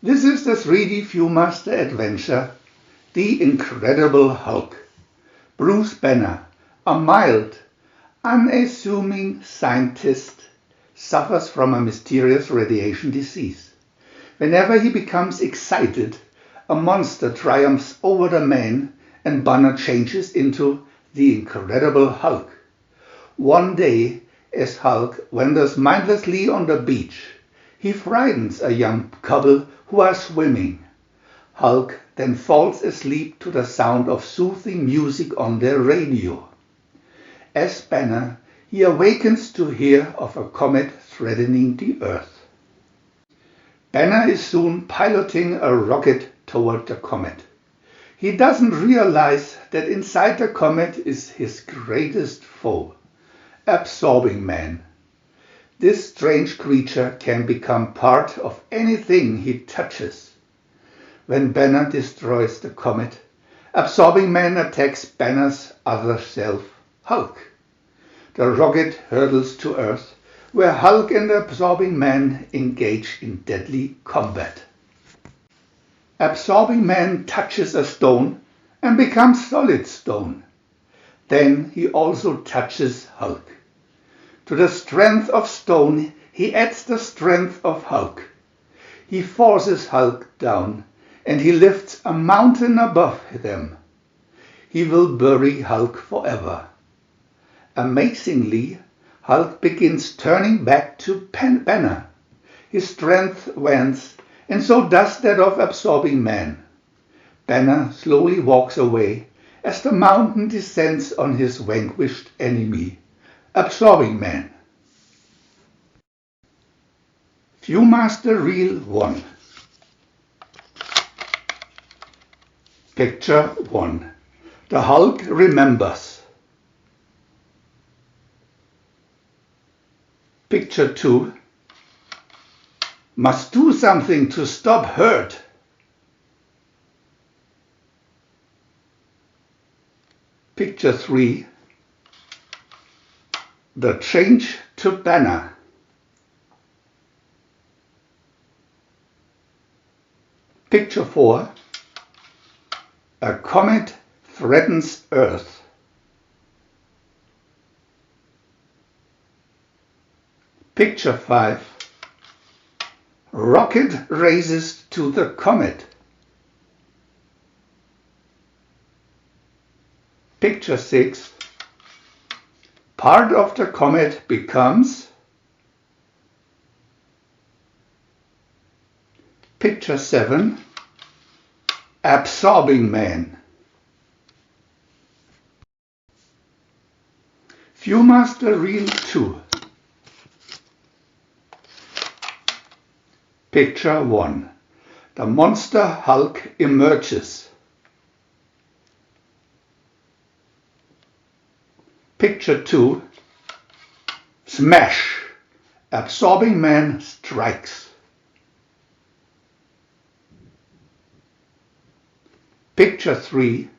This is the 3D Viewmaster adventure, The Incredible Hulk. Bruce Banner, a mild, unassuming scientist, suffers from a mysterious radiation disease. Whenever he becomes excited, a monster triumphs over the man and Banner changes into the Incredible Hulk. One day, as Hulk wanders mindlessly on the beach, he frightens a young couple who are swimming. Hulk then falls asleep to the sound of soothing music on their radio. As Banner, he awakens to hear of a comet threatening the Earth. Banner is soon piloting a rocket toward the comet. He doesn't realize that inside the comet is his greatest foe, Absorbing Man. This strange creature can become part of anything he touches. When Banner destroys the comet, Absorbing Man attacks Banner's other self, Hulk. The rocket hurtles to Earth, where Hulk and Absorbing Man engage in deadly combat. Absorbing Man touches a stone and becomes solid stone. Then he also touches Hulk. To the strength of stone he adds the strength of Hulk. He forces Hulk down and he lifts a mountain above them. He will bury Hulk forever. Amazingly, Hulk begins turning back to Banner. His strength wanes, and so does that of Absorbing Man. Banner slowly walks away as the mountain descends on his vanquished enemy, Absorbing Man. Viewmaster Reel 1. Picture 1. The Hulk remembers. Picture 2. Must do something to stop hurt. Picture 3. The change to Banner. Picture 4. A comet threatens Earth. Picture 5. Rocket races to the comet. Picture 6. Part of the comet becomes. Picture 7. Absorbing Man. Viewmaster Reel 2. Picture 1. The monster Hulk emerges. Picture 2. Smash! Absorbing Man strikes. Picture 3.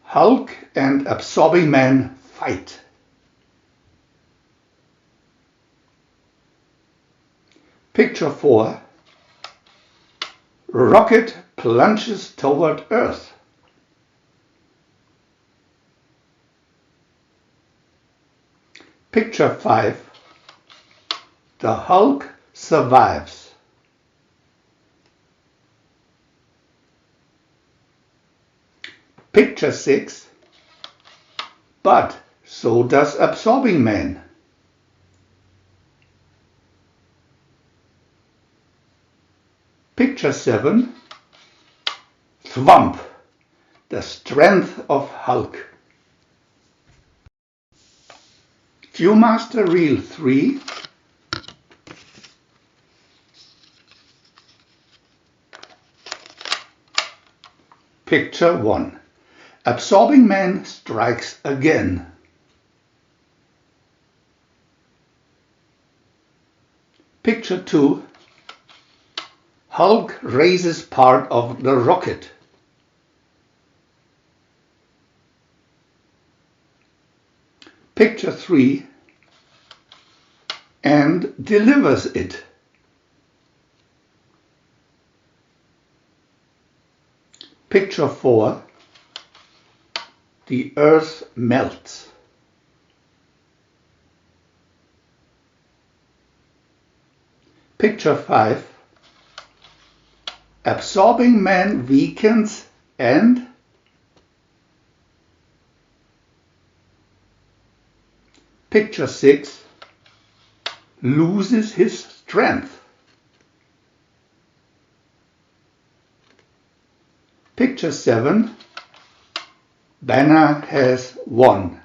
Hulk and Absorbing Man fight. Picture 4. Rocket plunges toward Earth. Picture 5. The Hulk survives. Picture 6. But so does Absorbing Man. Picture 7. Thwomp! The strength of Hulk. Viewmaster Reel 3. Picture 1. Absorbing Man strikes again. Picture 2. Hulk raises part of the rocket. Picture 3. And delivers it. Picture 4. The earth melts. Picture 5. Absorbing man weakens and Picture 6. Loses his strength. Picture 7. Banner has won.